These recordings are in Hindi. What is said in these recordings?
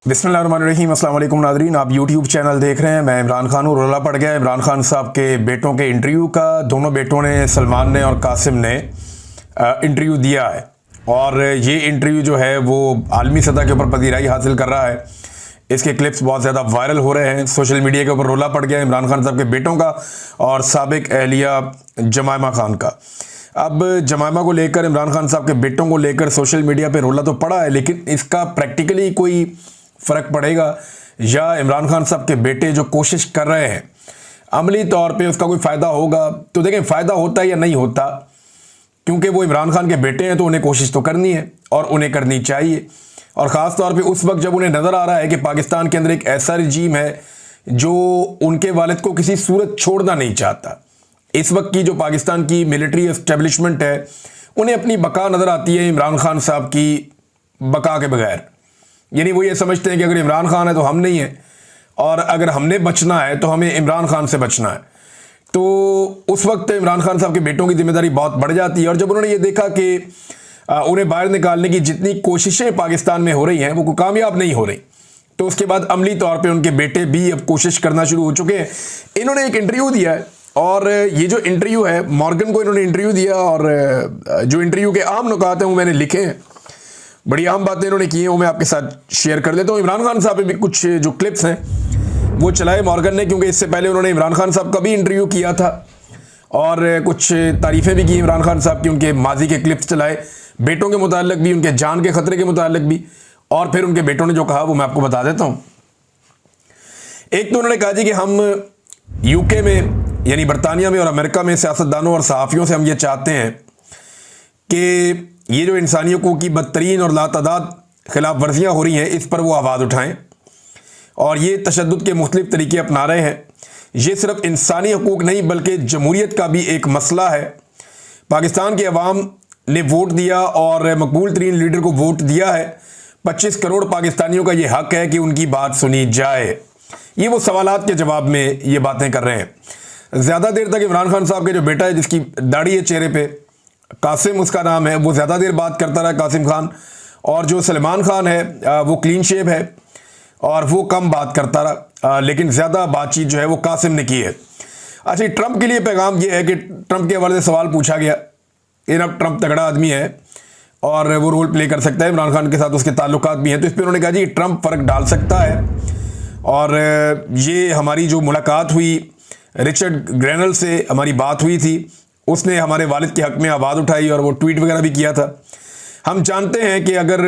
बिस्मिल्लाहिर्रहमानिर्रहीम। अस्सलाम वालेकुम नाज़रीन, आप यूट्यूब चैनल देख रहे हैं। मैं इमरान खान हूँ। रोला पड़ गया इमरान खान साहब के बेटों के इंटरव्यू का। दोनों बेटों ने, सलमान ने और कासिम ने इंटरव्यू दिया है और ये इंटरव्यू जो है वो आलमी सतह के ऊपर पजीराई हासिल कर रहा है। इसके क्लिप्स बहुत ज़्यादा वायरल हो रहे हैं सोशल मीडिया के ऊपर। रोला पड़ गया इमरान खान साहब के बेटों का और साबिक एहलिया जमायमा खान का। अब जमायमा को लेकर, इमरान खान साहब के बेटों को लेकर सोशल मीडिया पे रोला तो पड़ा है, लेकिन इसका प्रैक्टिकली कोई फ़र्क पड़ेगा या इमरान खान साहब के बेटे जो कोशिश कर रहे हैं अमली तौर पे उसका कोई फ़ायदा होगा? तो देखें, फ़ायदा होता है या नहीं होता, क्योंकि वो इमरान खान के बेटे हैं तो उन्हें कोशिश तो करनी है और उन्हें करनी चाहिए। और ख़ास तौर पे उस वक्त जब उन्हें नज़र आ रहा है कि पाकिस्तान के अंदर एक ऐसा रजीम है जो उनके वालिद को किसी सूरत छोड़ना नहीं चाहता। इस वक्त की जो पाकिस्तान की मिलिट्री एस्टेब्लिशमेंट है उन्हें अपनी बका नज़र आती है इमरान खान साहब की बका के बगैर। यानी वो ये समझते हैं कि अगर इमरान खान है तो हम नहीं हैं, और अगर हमने बचना है तो हमें इमरान खान से बचना है। तो उस वक्त इमरान खान साहब के बेटों की जिम्मेदारी बहुत बढ़ जाती है। और जब उन्होंने ये देखा कि उन्हें बाहर निकालने की जितनी कोशिशें पाकिस्तान में हो रही हैं वो कोई कामयाब नहीं हो रही, तो उसके बाद अमली तौर पर उनके बेटे भी अब कोशिश करना शुरू हो चुके हैं। इन्होंने एक इंटरव्यू दिया है और ये जो इंटरव्यू है, मॉर्गन को इन्होंने इंटरव्यू दिया और जो इंटरव्यू के आम नुकात हैं वो मैंने लिखे हैं। बड़ी आम बातें इन्होंने की हैं, वो मैं आपके साथ शेयर कर देता हूँ। इमरान खान साहब पे भी कुछ जो क्लिप्स हैं वो चलाए मॉर्गन ने, क्योंकि इससे पहले उन्होंने इमरान खान साहब का भी इंटरव्यू किया था और कुछ तारीफ़ें भी की इमरान खान साहब की। उनके माजी के क्लिप्स चलाए, बेटों के मुताल्लिक भी, उनके जान के ख़तरे के मुताल्लिक भी, और फिर उनके बेटों ने जो कहा वो मैं आपको बता देता हूँ। एक तो उन्होंने कहा जी कि हम यूके में यानी बरतानिया में और अमेरिका में सियासतदानों और सहाफ़ियों से हम ये चाहते हैं कि ये जो इंसानी हकूक़ की बदतरीन और लातादाद खिलाफ वर्जियाँ हो रही हैं इस पर वो आवाज़ उठाएं। और ये तशद्दुद के मुख्तलिफ़ तरीके अपना रहे हैं। ये सिर्फ इंसानी हकूक़ नहीं बल्कि जमहूरियत का भी एक मसला है। पाकिस्तान के अवाम ने वोट दिया और मकबूल तरीन लीडर को वोट दिया है। 25 करोड़ पाकिस्तानियों का ये हक़ है कि उनकी बात सुनी जाए। ये वो सवालात के जवाब में ये बातें कर रहे हैं। ज़्यादा देर तक इमरान खान साहब के जो बेटा है जिसकी दाढ़ी है चेहरे पे, कासिम उसका नाम है, वो ज़्यादा देर बात करता रहा, कासिम खान। और जो सलमान खान है वो क्लीन शेव है और वो कम बात करता रहा, लेकिन ज़्यादा बातचीत जो है वो कासिम ने की है। अच्छा, ट्रंप के लिए पैगाम ये है कि ट्रंप के हवाले से सवाल पूछा गया। अब ट्रंप तगड़ा आदमी है और वो रोल प्ले कर सकता है, इमरान खान के साथ उसके ताल्लुकात भी हैं, तो इस पर उन्होंने कहा जी ट्रंप फ़र्क डाल सकता है। और ये हमारी जो मुलाकात हुई रिचर्ड ग्रेनल से, हमारी बात हुई थी, उसने हमारे वालिद के हक़ में आवाज़ उठाई और वो ट्वीट वगैरह भी किया था। हम जानते हैं कि अगर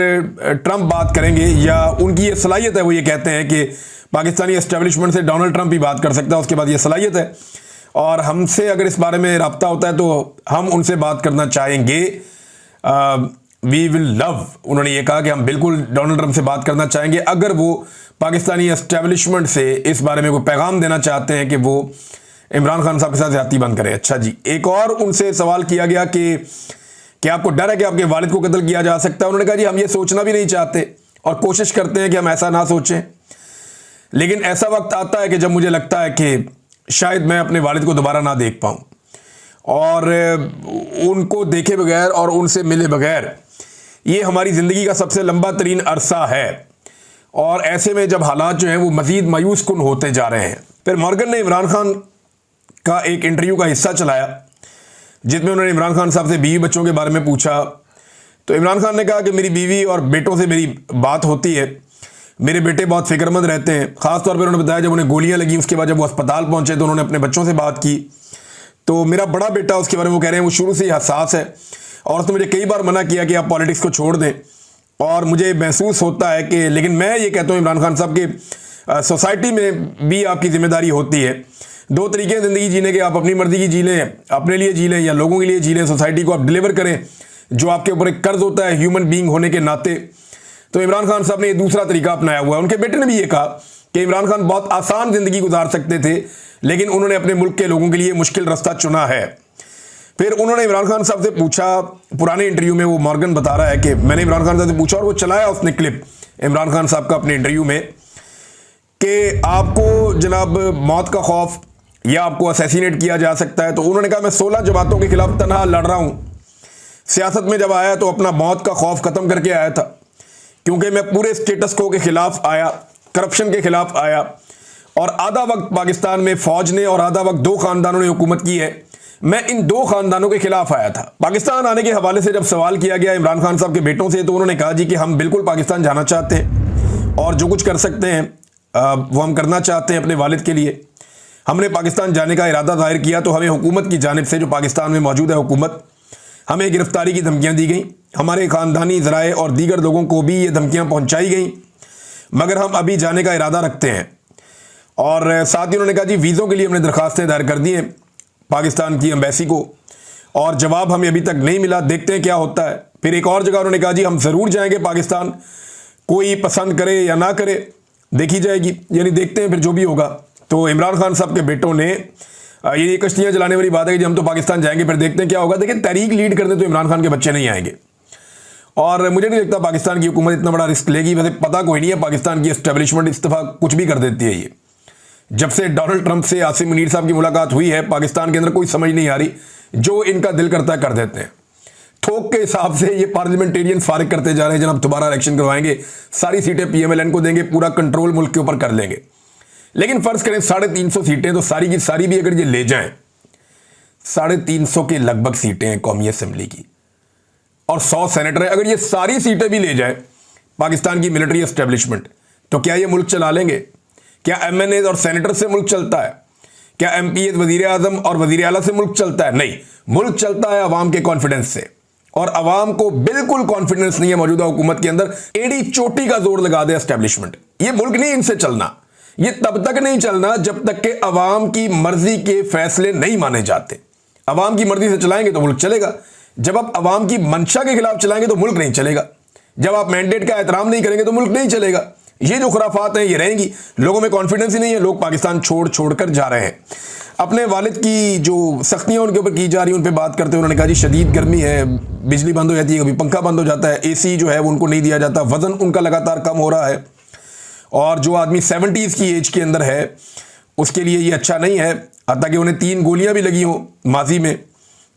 ट्रंप बात करेंगे या उनकी ये सलाहियत है, वो ये कहते हैं कि पाकिस्तानी एस्टेब्लिशमेंट से डोनाल्ड ट्रंप ही बात कर सकता है, उसके बाद ये सलाहियत है। और हमसे अगर इस बारे में रब्ता होता है तो हम उनसे बात करना चाहेंगे। वी विल लव, उन्होंने ये कहा कि हम बिल्कुल डोनाल्ड ट्रंप से बात करना चाहेंगे अगर वो पाकिस्तानी एस्टेब्लिशमेंट से इस बारे में कोई पैगाम देना चाहते हैं कि वो इमरान खान साहब के साथ ज़्यादती बंद करें। अच्छा जी, एक और उनसे सवाल किया गया कि आपको डर है कि आपके वालिद को कत्ल किया जा सकता है? उन्होंने कहा जी हम ये सोचना भी नहीं चाहते और कोशिश करते हैं कि हम ऐसा ना सोचें, लेकिन ऐसा वक्त आता है कि जब मुझे लगता है कि शायद मैं अपने वालिद को दोबारा ना देख पाऊँ, और उनको देखे बगैर और उनसे मिले बगैर ये हमारी ज़िंदगी का सबसे लंबा तरीन अरसा है। और ऐसे में जब हालात जो हैं वो मज़ीद मायूस कुन होते जा रहे हैं। फिर मॉर्गन ने इमरान खान का एक इंटरव्यू का हिस्सा चलाया जिसमें उन्होंने इमरान खान साहब से बीवी बच्चों के बारे में पूछा। तो इमरान खान ने कहा कि मेरी बीवी और बेटों से मेरी बात होती है, मेरे बेटे बहुत फ़िक्रमंद रहते हैं। ख़ास तौर पर उन्होंने बताया जब उन्हें गोलियां लगी उसके बाद जब वो अस्पताल पहुंचे तो उन्होंने अपने बच्चों से बात की। तो मेरा बड़ा बेटा, उसके बारे में वो कह रहे हैं, वो शुरू से ही हसास है और उसने मुझे कई बार मना किया कि आप पॉलिटिक्स को छोड़ दें। और मुझे महसूस होता है कि, लेकिन मैं ये कहता हूँ इमरान खान साहब कि सोसाइटी में भी आपकी ज़िम्मेदारी होती है। दो तरीके हैं ज़िंदगी जीने के, आप अपनी मर्ज़ी की जी लें, अपने लिए जी लें, या लोगों के लिए जी लें। सोसाइटी को आप डिलीवर करें जो आपके ऊपर एक कर्ज होता है ह्यूमन बीइंग होने के नाते। तो इमरान खान साहब ने ये दूसरा तरीका अपनाया हुआ है। उनके बेटे ने भी ये कहा कि इमरान खान बहुत आसान ज़िंदगी गुजार सकते थे, लेकिन उन्होंने अपने मुल्क के लोगों के लिए मुश्किल रास्ता चुना है। फिर उन्होंने इमरान खान साहब से पूछा, पुराने इंटरव्यू में वो मॉर्गन बता रहा है कि मैंने इमरान खान साहब से पूछा और वो चलाया उसने क्लिप इमरान खान साहब का अपने इंटरव्यू में, कि आपको जनाब मौत का खौफ या आपको असैसिनेट किया जा सकता है। तो उन्होंने कहा मैं 16 जमातों के खिलाफ तनहा लड़ रहा हूँ। सियासत में जब आया तो अपना मौत का खौफ ख़त्म करके आया था, क्योंकि मैं पूरे स्टेटस को के खिलाफ आया, करप्शन के खिलाफ आया, और आधा वक्त पाकिस्तान में फौज ने और आधा वक्त दो खानदानों ने हुकूमत की है। मैं इन दो खानदानों के खिलाफ आया था। पाकिस्तान आने के हवाले से जब सवाल किया गया इमरान खान साहब के बेटों से, तो उन्होंने कहा जी कि हम बिल्कुल पाकिस्तान जाना चाहते हैं और जो कुछ कर सकते हैं वो हम करना चाहते हैं अपने वालिद के लिए। हमने पाकिस्तान जाने का इरादा जाहिर किया तो हमें हुकूमत की जानिब से, जो पाकिस्तान में मौजूद है हुकूमत, हमें गिरफ्तारी की धमकियां दी गई। हमारे ख़ानदानी ज़राए और दीगर लोगों को भी ये धमकियां पहुंचाई गई, मगर हम अभी जाने का इरादा रखते हैं। और साथ ही उन्होंने कहा जी वीज़ों के लिए हमने दरख्वास्तें दायर कर दी हैं पाकिस्तान की एम्बेसी को, और जवाब हमें अभी तक नहीं मिला, देखते हैं क्या होता है। फिर एक और जगह उन्होंने कहा जी हम ज़रूर जाएंगे पाकिस्तान, कोई पसंद करे या ना करे देखी जाएगी, यानी देखते हैं फिर जो भी होगा। तो इमरान खान साहब के बेटों ने ये कश्तियाँ जलाने वाली बात है कि हम तो पाकिस्तान जाएंगे फिर देखते हैं क्या होगा। देखिए, तहरीक लीड करने तो इमरान खान के बच्चे नहीं आएंगे, और मुझे नहीं लगता पाकिस्तान की हुकूमत इतना बड़ा रिस्क लेगी। वैसे पता कोई नहीं है, पाकिस्तान की एस्टेब्लिशमेंट इस दफ़ा कुछ भी कर देती है। ये जब से डोनाल्ड ट्रंप से आसिम मुनीर साहब की मुलाकात हुई है, पाकिस्तान के अंदर कोई समझ नहीं आ रही, जो इनका दिल करता है कर देते हैं। थोक के हिसाब से ये पार्लियामेंटेरियन फारिग करते जा रहे हैं, जनाब दोबारा इलेक्शन करवाएंगे, सारी सीटें पीएमएलएन को देंगे, पूरा कंट्रोल मुल्क के ऊपर कर लेंगे। लेकिन फर्ज करें 350 सीटें, तो सारी की सारी भी अगर ये ले जाएं, 350 के लगभग सीटें हैं कौमी असेंबली की, और 100 सेनेटर है। अगर ये सारी सीटें भी ले जाए पाकिस्तान की मिलिट्री एस्टेब्लिशमेंट, तो क्या ये मुल्क चला लेंगे? क्या एमएनए और सेनेटर से मुल्क चलता है? क्या एमपीए वजीर आजम और वजीर आला से मुल्क चलता है? नहीं, मुल्क चलता है अवाम के कॉन्फिडेंस से, और अवाम को बिल्कुल कॉन्फिडेंस नहीं है मौजूदा हुकूमत के अंदर। एड़ी चोटी का जोर लगा दे एस्टेब्लिशमेंट, ये मुल्क नहीं इनसे चलना। ये तब तक नहीं चलना जब तक कि अवाम की मर्जी के फैसले नहीं माने जाते। अवाम की मर्जी से चलाएंगे तो मुल्क चलेगा, जब आप अवाम की मंशा के खिलाफ चलाएंगे तो मुल्क नहीं चलेगा। जब आप मैंडेट का एहतराम नहीं करेंगे तो मुल्क नहीं चलेगा। ये जो खुराफात हैं ये रहेंगी, लोगों में कॉन्फिडेंस ही नहीं है, लोग पाकिस्तान छोड़ कर जा रहे हैं। अपने वालिद की जो सख्तियां उनके ऊपर की जा रही हैं उन पर बात करते हुए उन्होंने कहा जी शदीद गर्मी है, बिजली बंद हो जाती है, कभी पंखा बंद हो जाता है, एसी जो है वो उनको नहीं दिया जाता, वजन उनका लगातार कम हो रहा है, और जो आदमी 70s की एज के अंदर है उसके लिए ये अच्छा नहीं है, हत्ता कि उन्हें 3 गोलियां भी लगी हों माजी में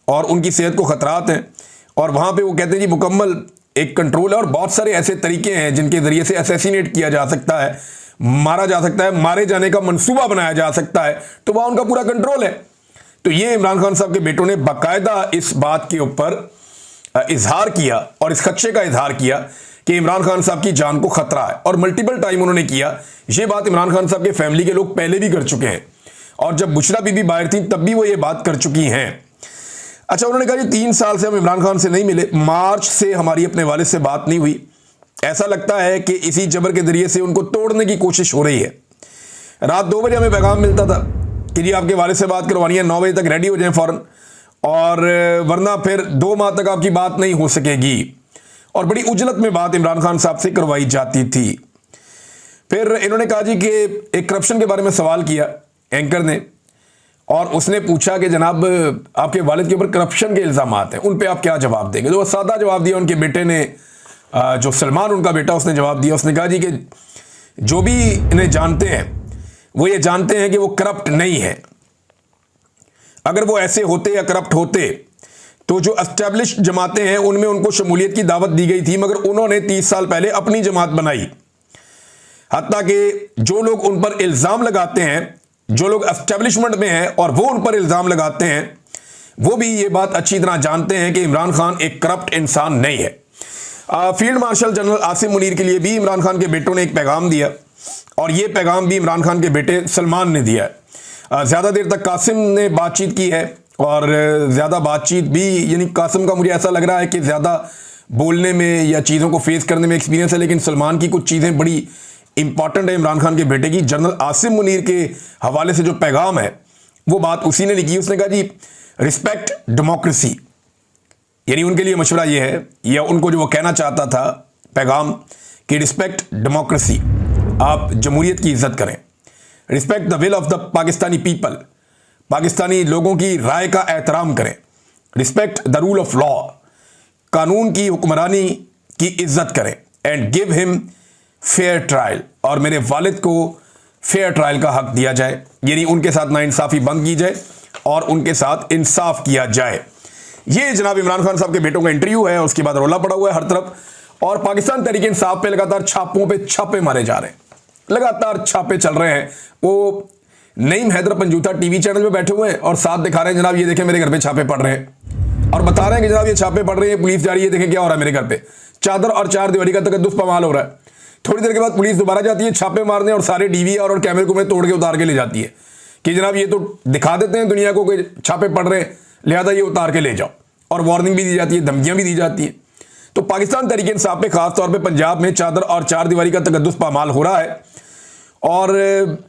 और उनकी सेहत को खतरात हैं। और वहाँ पे वो कहते हैं जी मुकम्मल एक कंट्रोल है, और बहुत सारे ऐसे तरीके हैं जिनके ज़रिए से असैसिनेट किया जा सकता है, मारा जा सकता है, मारे जाने का मंसूबा बनाया जा सकता है, तो वहाँ उनका पूरा कंट्रोल है। तो ये इमरान खान साहब के बेटों ने बाकायदा इस बात के ऊपर इजहार किया और इस खदशे का इजहार किया कि इमरान खान साहब की जान को खतरा है, और मल्टीपल टाइम उन्होंने किया। ये बात इमरान खान साहब के फैमिली के लोग पहले भी कर चुके हैं, और जब बुशरा बीबी बाहर थी तब भी वो ये बात कर चुकी हैं। अच्छा, उन्होंने कहा जी 3 साल से हम इमरान खान से नहीं मिले, मार्च से हमारी अपने वालिद से बात नहीं हुई, ऐसा लगता है कि इसी जबर के जरिए से उनको तोड़ने की कोशिश हो रही है। रात 2 बजे हमें पैगाम मिलता था कि जी आपके वालिद से बात करवानी है, 9 बजे तक रेडी हो जाएं फ़ौरन, और वरना फिर 2 माह तक आपकी बात नहीं हो सकेगी। और बड़ी उजलत में बात इमरान खान साहब से करवाई जाती थी। फिर इन्होंने कहा जी कि एक करप्शन के बारे में सवाल किया एंकर ने, और उसने पूछा कि जनाब आपके वालिद के ऊपर करप्शन के इल्ज़ाम हैं, उन पे आप क्या जवाब देंगे? तो वो सादा जवाब दिया उनके बेटे ने, जो सलमान उनका बेटा, उसने जवाब दिया, उसने कहा जी कि जो भी इन्हें जानते हैं वो ये जानते हैं कि वो करप्ट नहीं है। अगर वो ऐसे होते या करप्ट होते तो जो एस्टेब्लिश जमातें हैं उनमें उनको शमूलियत की दावत दी गई थी, मगर उन्होंने 30 साल पहले अपनी जमात बनाई। हत्ता कि जो लोग उन पर इल्ज़ाम लगाते हैं, जो लोग एस्टेब्लिशमेंट में हैं और वो उन पर इल्ज़ाम लगाते हैं, वो भी ये बात अच्छी तरह जानते हैं कि इमरान खान एक करप्ट इंसान नहीं है। Field marshal general Asim Munir के लिए भी इमरान खान के बेटों ने एक पैगाम दिया, और ये पैगाम भी इमरान खान के बेटे सलमान ने दिया है। ज़्यादा देर तक कासिम ने बातचीत की है, और ज़्यादा बातचीत भी, यानी कासिम का मुझे ऐसा लग रहा है कि ज़्यादा बोलने में या चीज़ों को फेस करने में एक्सपीरियंस है, लेकिन सलमान की कुछ चीज़ें बड़ी इंपॉर्टेंट है इमरान खान के बेटे की। जनरल आसिम मुनीर के हवाले से जो पैगाम है वो बात उसी ने लिखी। उसने कहा जी रिस्पेक्ट डेमोक्रेसी, यानी उनके लिए मशवरा ये है, या उनको जो वो कहना चाहता था पैगाम, कि रिस्पेक्ट डेमोक्रेसी, आप जमहूरियत की इज्जत करें, respect the will of the Pakistani people, Pakistani लोगों की राय का एहतराम करें, respect the rule of law, कानून की हुक्मरानी की इज्जत करें, and give him fair trial, और मेरे वालिद को फेयर ट्रायल का हक दिया जाए, यानी उनके साथ नाइंसाफ़ी बंद की जाए और उनके साथ इंसाफ किया जाए। ये जनाब इमरान खान साहब के बेटों का इंटरव्यू है, उसके बाद रोला पड़ा हुआ है हर तरफ। और पाकिस्तान तहरीक इंसाफ पे लगातार छापों पे छापे मारे जा रहे हैं, लगातार छापे चल रहे हैं। वो नईम हैदर पंजूथा टीवी चैनल पे बैठे हुए हैं और साथ दिखा रहे हैं, जनाब ये देखें मेरे घर पे छापे पड़ रहे हैं, और बता रहे हैं कि जनाब ये छापे पड़ रहे हैं, पुलिस जा रही है, देखें क्या हो रहा है मेरे घर पे, चादर और चार दीवारी का तकद्दुस पमाल हो रहा है। थोड़ी देर के बाद पुलिस दोबारा जाती है छापे मारने और सारे डीवीआर और कैमरे को तोड़ के उतार के ले जाती है कि जनाब ये तो दिखा देते हैं दुनिया को कि छापे पड़ रहे हैं, लिहाजा ये उतार के ले जाओ, और वार्निंग भी दी जाती है, धमकियां भी दी जाती हैं। तो पाकिस्तान तहरीक इंसाफ पे खास तौर पे पंजाब में चादर और चार दीवारी का तकद्दुस पामाल हो रहा है, और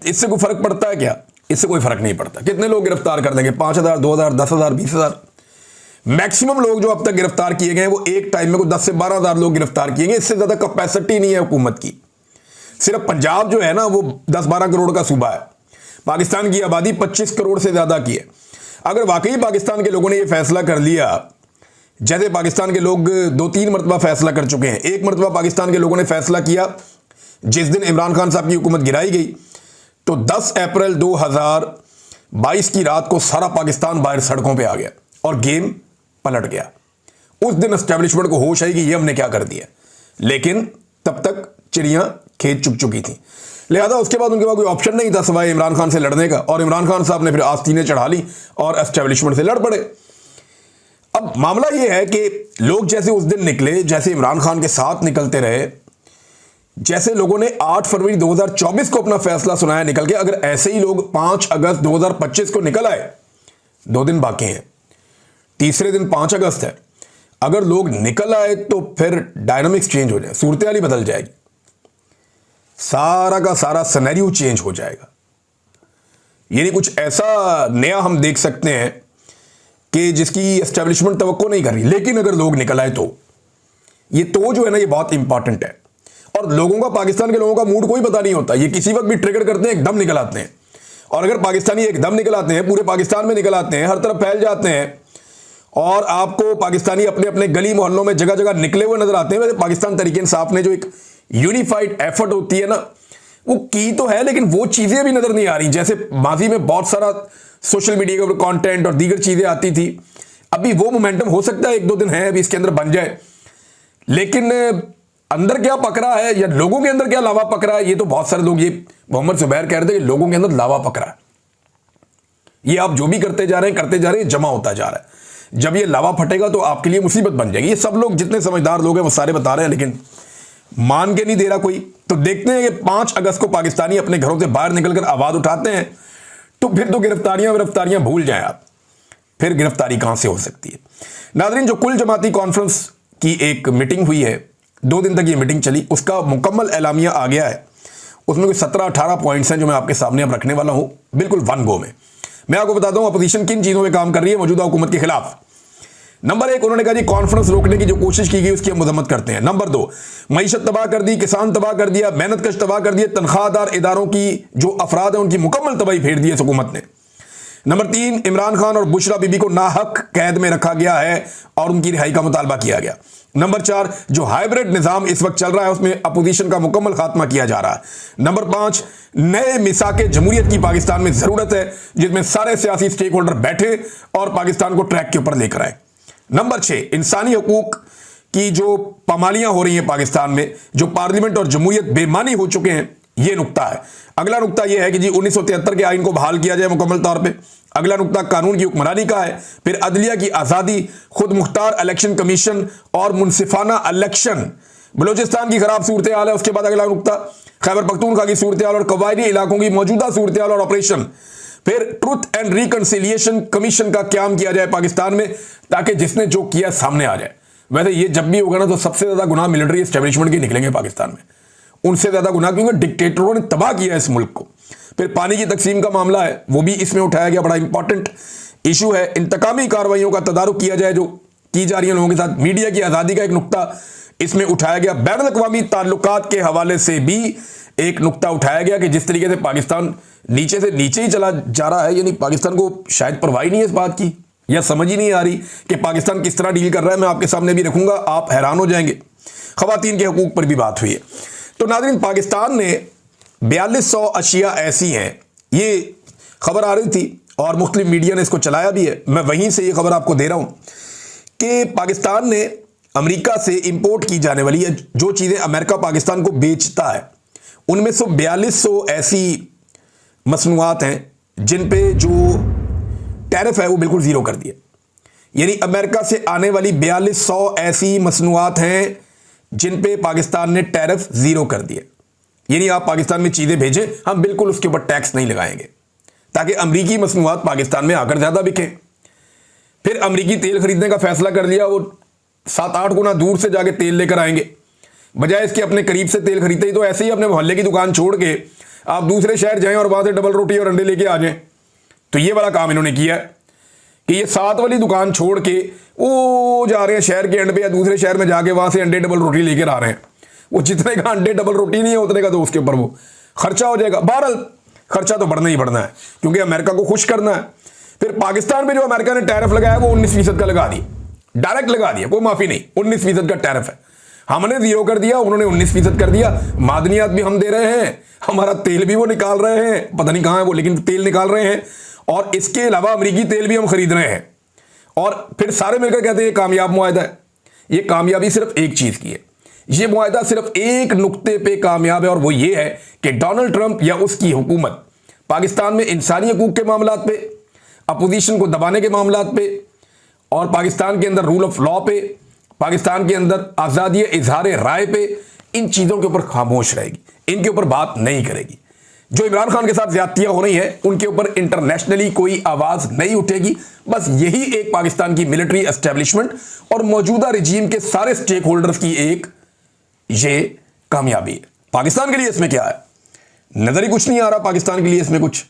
इससे कोई फर्क पड़ता है क्या? इससे कोई फर्क नहीं पड़ता। कितने लोग गिरफ्तार कर देंगे? 5,000, 2,000, 10,000, 20,000? मैक्सिमम लोग जो अब तक गिरफ्तार किए गए वो एक टाइम में को 10 से 12,000 लोग गिरफ्तार किए गए। इससे ज्यादा कैपेसिटी नहीं है हुकूमत की। सिर्फ पंजाब जो है ना वो 10-12 करोड़ का सूबा है, पाकिस्तान की आबादी 25 करोड़ से ज्यादा की है। अगर वाकई पाकिस्तान के लोगों ने यह फैसला कर लिया, जैसे पाकिस्तान के लोग 2-3 मरतबा फैसला कर चुके हैं, एक मरतबा पाकिस्तान के लोगों ने फैसला किया जिस दिन इमरान खान साहब की हुकूमत गिराई गई, तो 10 अप्रैल 2022 की रात को सारा पाकिस्तान बाहर सड़कों पे आ गया और गेम पलट गया। उस दिन एस्टेब्लिशमेंट को होश आई कि ये हमने क्या कर दिया, लेकिन तब तक चिड़ियां खेत चुग चुकी थी। लिहाजा उसके बाद उनके पास कोई ऑप्शन नहीं था सिवाय इमरान खान से लड़ने का, और इमरान खान साहब ने फिर आस्तीनें चढ़ा ली और एस्टेब्लिशमेंट से लड़ पड़े। अब मामला यह है कि लोग जैसे उस दिन निकले, जैसे इमरान खान के साथ निकलते रहे, जैसे लोगों ने 8 फरवरी 2024 को अपना फैसला सुनाया निकल के, अगर ऐसे ही लोग 5 अगस्त 2025 को निकल आए, 2 दिन बाकी हैं, तीसरे दिन 5 अगस्त है, अगर लोग निकल आए तो फिर डायनामिक्स चेंज हो जाए, सूरत हाल ही बदल जाएगी, सारा का सारा सिनेरियो चेंज हो जाएगा। यानी कुछ ऐसा नया हम देख सकते हैं कि जिसकी एस्टेब्लिशमेंट तवक्को नहीं कर रही। लेकिन अगर लोग निकल आए तो ये तो जो है ना ये बहुत इंपॉर्टेंट है। और लोगों का, पाकिस्तान के लोगों का मूड कोई पता नहीं होता, ये किसी वक्त भी ट्रिगर करते हैं, एकदम निकल आते हैं। और अगर पाकिस्तानी एकदम निकल आते हैं, पूरे पाकिस्तान में निकल आते हैं, हर तरफ फैल जाते हैं, और आपको पाकिस्तानी अपने अपने गली मोहल्लों में जगह जगह निकले हुए नजर आते हैं। वैसे पाकिस्तान तहरीक इंसाफ ने जो एक यूनिफाइड एफर्ट होती है ना, वो की तो है, लेकिन वो चीजें भी नजर नहीं आ रही। जैसे माजी में बहुत सारा सोशल मीडिया के ऊपर कंटेंट और दीगर चीजें आती थी, अभी वो मोमेंटम हो सकता है 1-2 दिन है अभी इसके अंदर बन जाए, लेकिन अंदर क्या पक रहा है या लोगों के अंदर क्या लावा पक रहा है, ये तो बहुत सारे लोग, ये मोहम्मद जुबैर कह रहे थे कि लोगों के अंदर लावा पक रहा है। ये आप जो भी करते जा रहे हैं जमा होता जा रहा है। जब ये लावा फटेगा तो आपके लिए मुसीबत बन जाएगी। ये सब लोग, जितने समझदार लोग हैं वो सारे बता रहे हैं, लेकिन मान के नहीं दे रहा कोई। तो देखते हैं कि 5 अगस्त को पाकिस्तानी अपने घरों से बाहर निकलकर आवाज उठाते हैं तो फिर तो गिरफ्तारियां भूल जाएं आप, फिर गिरफ्तारी कहां से हो सकती है। नाज़रीन, जो कुल जमाती कॉन्फ्रेंस की एक मीटिंग हुई है, 2 दिन तक ये मीटिंग चली, उसका मुकम्मल एलामिया आ गया है। उसमें कोई 17-18 पॉइंट्स हैं जो मैं आपके सामने अब रखने वाला हूं, बिल्कुल वन गो में। मैं आपको बताता हूं अपोजिशन किन चीजों में काम कर रही है मौजूदा हुकूमत के खिलाफ। नंबर 1, उन्होंने कहा जी कॉन्फ्रेंस रोकने की जो कोशिश की गई उसकी हम मजम्मत करते हैं। नंबर 2, मईशत तबाह कर दी, किसान तबाह कर दिया, मेहनत कश तबाह कर दिया, तनख्वाहदार इदारों की जो अफराद हैं उनकी मुकम्मल तबाही फेर दी है हुकूमत ने। नंबर 3, इमरान खान और बुशरा बीबी को नाहक कैद में रखा गया है और उनकी रिहाई का मुतालबा किया गया। नंबर 4, जो हाइब्रिड निजाम इस वक्त चल रहा है उसमें अपोजिशन का मुकम्मल खात्मा किया जा रहा है। नंबर 5, नए मिसाके जमहूरियत की पाकिस्तान में जरूरत है जिसमें सारे सियासी स्टेक होल्डर बैठे और पाकिस्तान को ट्रैक के ऊपर लेकर आए। नंबर 6, इंसानी हकूक की जो पामालियां हो रही हैं पाकिस्तान में, जो पार्लियामेंट और जमहूरियत बेमानी हो चुके हैं, यह नुक्ता है। अगला नुक्ता यह है कि जी 1973 के आइन को बहाल किया जाए मुकम्मल तौर पे। अगला नुक्ता कानून की हुक्मरानी का है। फिर अदलिया की आज़ादी, खुद मुख्तार इलेक्शन कमीशन और मुनसिफाना इलेक्शन। बलूचिस्तान की खराब सूरत हाल है। उसके बाद अगला नुक्ता खैबर पख्तूनख्वा की सूरत हाल और कबायली इलाकों की मौजूदा सूरत हाल और ऑपरेशन। फिर ट्रुथ एंड रिकंसिलिएशन कमीशन का क्याम किया जाए पाकिस्तान में, ताकि जिसने जो किया सामने आ जाए। वैसे ये जब भी होगा ना तो सबसे ज्यादा गुनाह मिलिट्री एस्टेब्लिशमेंट के निकलेंगे पाकिस्तान में, उनसे ज्यादा गुनाह, क्योंकि डिक्टेटरों ने तबाह किया इस मुल्क को। फिर पानी की तकसीम का मामला है, वो भी इसमें उठाया गया, बड़ा इंपॉर्टेंट इशू है। इंतकामी कार्रवाइयों का तदारुक किया जाए जो की जा रही है लोगों के साथ। मीडिया की आजादी का एक नुक्ता इसमें उठाया गया। बैनुल अक़वामी ताल्लुकात के हवाले से भी एक नुक्ता उठाया गया कि जिस तरीके से पाकिस्तान नीचे से नीचे ही चला जा रहा है, यानी पाकिस्तान को शायद परवाह नहीं है इस बात की, या समझ ही नहीं आ रही कि पाकिस्तान किस तरह डील कर रहा है। मैं आपके सामने भी रखूंगा, आप हैरान हो जाएंगे। खवातीन के हकूक पर भी बात हुई है। तो नाज़रीन, पाकिस्तान ने 4200 अशिया ऐसी हैं, ये खबर आ रही थी और मुख्तलिफ मीडिया ने इसको चलाया भी है। मैं वहीं से ये खबर आपको दे रहा हूं कि पाकिस्तान ने अमेरिका से इंपोर्ट की जाने वाली जो चीजें अमेरिका पाकिस्तान को बेचता है उनमें से 4200 ऐसी मसनूआत हैं जिन पे जो टैरिफ है वो बिल्कुल जीरो कर दिया। यानी अमेरिका से आने वाली 4200 ऐसी मसनूआत हैं जिन पे पाकिस्तान ने टैरिफ जीरो कर दिया। यानी आप पाकिस्तान में चीजें भेजें, हम बिल्कुल उसके ऊपर टैक्स नहीं लगाएंगे ताकि अमरीकी मसनूआत पाकिस्तान में आकर ज्यादा बिके। फिर अमरीकी तेल खरीदने का फैसला कर लिया, वो 7-8 गुना दूर से जाके तेल लेकर आएंगे, बजाय इसके अपने करीब से तेल खरीदते ही तो ऐसे ही अपने मोहल्ले की दुकान छोड़ के आप दूसरे शहर जाएं और वहां से डबल रोटी और अंडे लेके आ जाएं। तो ये वाला काम इन्होंने किया है कि ये 7 वाली दुकान छोड़ के वो जा रहे हैं शहर के एंड पे या दूसरे शहर में जाके वहां से अंडे डबल रोटी लेकर आ रहे हैं। वो जितने का अंडे डबल रोटी नहीं है उतने का तो उसके ऊपर वो खर्चा हो जाएगा। बहरहाल खर्चा तो बढ़ना ही बढ़ना है क्योंकि अमेरिका को खुश करना है। फिर पाकिस्तान में जो अमेरिका ने टैरिफ लगाया वो 19% का लगा दिया, डायरेक्ट लगा दिया, कोई माफी नहीं। 19% का टैरिफ है, हमने 0 कर दिया, उन्होंने 19% कर दिया। मादनियात भी हम दे रहे हैं, हमारा तेल भी वो निकाल रहे हैं, पता नहीं कहां है वो, लेकिन तेल निकाल रहे हैं। और इसके अलावा अमरीकी तेल भी हम खरीद रहे हैं। और फिर सारे मिलकर कहते हैं कामयाब मुआहदा है। ये कामयाबी सिर्फ एक चीज की है, ये मुआहदा सिर्फ एक नुक्ते पे कामयाब है और वो ये है कि डोनाल्ड ट्रंप या उसकी हुकूमत पाकिस्तान में इंसानी हकूक के मामलात पे, अपोजिशन को दबाने के मामलात पे और पाकिस्तान के अंदर रूल ऑफ लॉ पे, पाकिस्तान के अंदर आज़ादी इजहार राय पे, इन चीज़ों के ऊपर खामोश रहेगी, इनके ऊपर बात नहीं करेगी। जो इमरान खान के साथ ज्यादतियां हो रही हैं उनके ऊपर इंटरनेशनली कोई आवाज नहीं उठेगी। बस यही एक पाकिस्तान की मिलिट्री एस्टेब्लिशमेंट और मौजूदा रिजीम के सारे स्टेक होल्डर्स की एक ये कामयाबी है। पाकिस्तान के लिए इसमें क्या है, नजर ही कुछ नहीं आ रहा पाकिस्तान के लिए इसमें कुछ।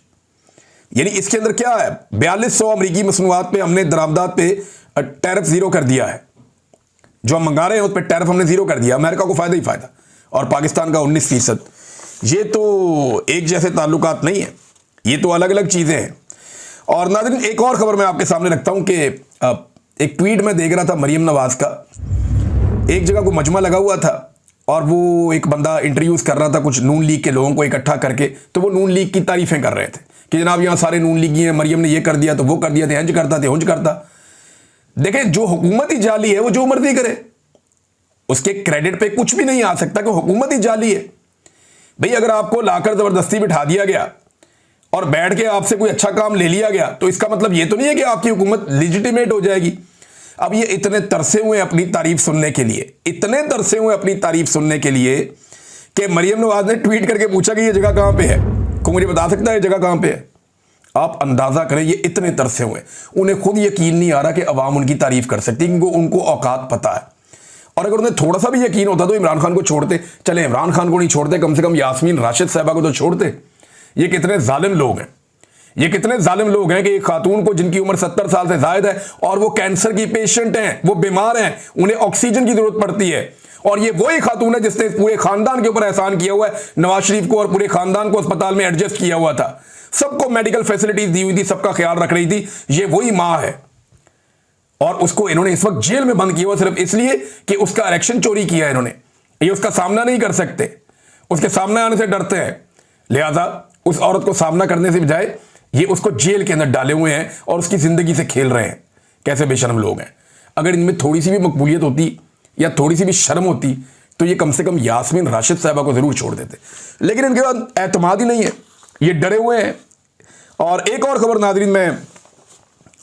यानी इसके अंदर क्या है, 4200 अमरीकी मसनूआत पे हमने दरामदात पे टैरिफ जीरो कर दिया है। जो हम मंगा रहे हैं उस पर टैरिफ हमने जीरो कर दिया, अमेरिका को फायदा ही फायदा, और पाकिस्तान का 19%। ये तो एक जैसे ताल्लुकात नहीं है, ये तो अलग अलग चीजें हैं। और नाज़रीन एक और खबर मैं आपके सामने रखता हूं कि एक ट्वीट में देख रहा था मरियम नवाज का, एक जगह को मजमा लगा हुआ था और वो एक बंदा इंटरव्यूज कर रहा था कुछ नून लीग के लोगों को इकट्ठा करके, तो वो नून लीग की तारीफें कर रहे थे कि जनाब यहाँ सारे नून लीगी हैं, मरियम ने ये कर दिया तो वो कर दिया, हंज करता थे हुंज करता। देखें, जो हुकूमत ही जाली है वो जो मर्जी करे, उसके क्रेडिट पे कुछ भी नहीं आ सकता कि हुकूमत ही जाली है। भाई अगर आपको लाकर जबरदस्ती बिठा दिया गया और बैठ के आपसे कोई अच्छा काम ले लिया गया तो इसका मतलब ये तो नहीं है कि आपकी हुकूमत लेजिटिमेट हो जाएगी। अब ये इतने तरसे हुए अपनी तारीफ सुनने के लिए, इतने तरसे हुए अपनी तारीफ सुनने के लिए कि मरियम नवाज ने ट्वीट करके पूछा कि ये जगह कहां पे है, कोई मुझे बता सकता है ये जगह कहां पे है। आप अंदाजा करें, ये इतने तरसे हुए, उन्हें खुद यकीन नहीं आ रहा कि अवाम उनकी तारीफ कर सकती, क्योंकि उनको औकात पता है। और अगर उन्हें थोड़ा सा भी यकीन होता तो इमरान खान को छोड़ते। चले इमरान खान को नहीं छोड़ते, कम से कम यास्मीन राशिद साहबा को तो छोड़ते। ये कितने जालिम लोग हैं, ये कितने जालिम लोग हैं कि एक खातून को जिनकी उम्र 70 साल से ज्यादा है और वो कैंसर की पेशेंट हैं, वो बीमार हैं, उन्हें ऑक्सीजन की जरूरत पड़ती है, और ये वही खातून है जिसने पूरे खानदान के ऊपर एहसान किया हुआ है, नवाज शरीफ को और पूरे खानदान को अस्पताल में एडजस्ट किया हुआ था, सबको मेडिकल फैसिलिटीज दी हुई थी, सबका ख्याल रख रही थी। ये वही मां है और उसको इन्होंने इस वक्त जेल में बंद किया हुआ सिर्फ इसलिए कि उसका इलेक्शन चोरी किया है इन्होंने। ये उसका सामना नहीं कर सकते, उसके सामने आने से डरते हैं, लिहाजा उस औरत को सामना करने से बजाय ये उसको जेल के अंदर डाले हुए हैं और उसकी जिंदगी से खेल रहे हैं। कैसे बेशर्म लोग हैं। अगर इनमें थोड़ी सी भी मकबूलियत होती या थोड़ी सी भी शर्म होती तो ये कम से कम यास्मीन राशिद साहबा को जरूर छोड़ देते, लेकिन इनके बाद एतमाद ही नहीं है, ये डरे हुए हैं। और एक और खबर नाज़रीन मैं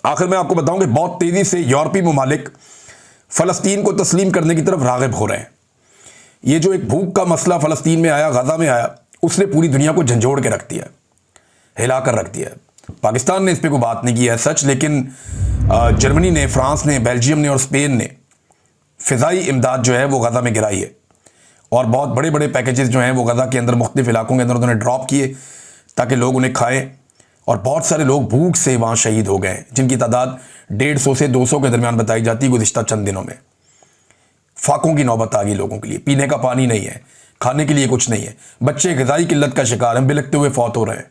आखिर में आपको बताऊं कि बहुत तेजी से यूरोपीय ममालिक फलस्तीन को तस्लीम करने की तरफ राग़िब हो रहे हैं। ये जो एक भूख का मसला फलस्तीन में आया, गाजा में आया, उसने पूरी दुनिया को झंझोड़ के रख दिया, हिलाकर रख दिया। पाकिस्तान ने इस पर कोई बात नहीं किया है सच, लेकिन जर्मनी ने, फ्रांस ने, बेल्जियम ने और स्पेन ने फ़िज़ाई इमदाद जो है वो गाजा में गिराई है और बहुत बड़े बड़े पैकेजेस जो हैं वो गाजा के अंदर मुख्तलिफ इलाकों के अंदर उन्होंने ड्रॉप किए ताकि लोग उन्हें खाएं। और बहुत सारे लोग भूख से वहाँ शहीद हो गए, जिनकी तादाद 150 से 200 के दरमियान बताई जाती है गुज़िश्ता चंद दिनों में। फाकों की नौबत आ गई लोगों के लिए, पीने का पानी नहीं है, खाने के लिए कुछ नहीं है, बच्चे ग़िज़ाई किल्लत का शिकार हैं, बिलखते हुए फौत हो रहे हैं।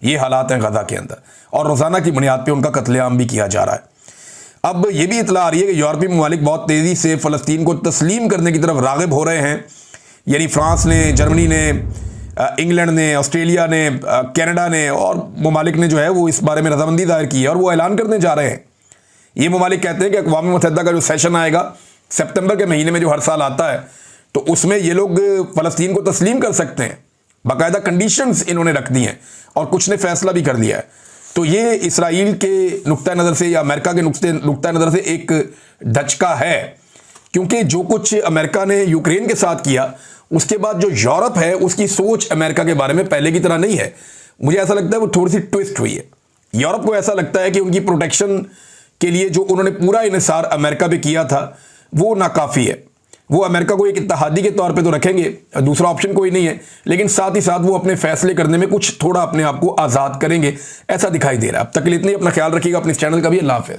ये हालात हैं गजा के अंदर और रोज़ाना की बुनियाद पे उनका कत्लेआम भी किया जा रहा है। अब ये भी इतला आ रही है कि यूरोपीय ममालिक बहुत तेज़ी से फ़लस्तीन को तस्लीम करने की तरफ राग़िब हो रहे हैं। यानी फ्रांस ने, जर्मनी ने, इंग्लैंड ने, ऑस्ट्रेलिया ने, कनाडा ने और ममालिक ने जो है वो इस बारे में रजामंदी जाहिर की है और वो ऐलान करने जा रहे हैं। ये ममालिक कहते हैं कि अक़वाम मुत्तहिदा का जो सेशन आएगा सितंबर के महीने में जो हर साल आता है, तो उसमें ये लोग फ़लस्तीन को तस्लीम कर सकते हैं। बाकायदा कंडीशंस इन्होंने रख दी हैं और कुछ ने फैसला भी कर लिया है। तो ये इसराइल के नुक्ता नज़र से या अमेरिका के नुक्ता नज़र से एक धचका है, क्योंकि जो कुछ अमेरिका ने यूक्रेन के साथ किया, उसके बाद जो यूरोप है उसकी सोच अमेरिका के बारे में पहले की तरह नहीं है। मुझे ऐसा लगता है वो थोड़ी सी ट्विस्ट हुई है। यूरोप को ऐसा लगता है कि उनकी प्रोटेक्शन के लिए जो उन्होंने पूरा इन्हिसार अमेरिका पे किया था वो नाकाफ़ी है। वो अमेरिका को एक इत्तेहादी के तौर पे तो रखेंगे, दूसरा ऑप्शन कोई नहीं है, लेकिन साथ ही साथ वो अपने फैसले करने में कुछ थोड़ा अपने आप को आज़ाद करेंगे, ऐसा दिखाई दे रहा है। अब तक के लिए इतनी, अपना ख्याल रखिएगा, अपने इस चैनल का भी। अल्लाह हाफ़िज़।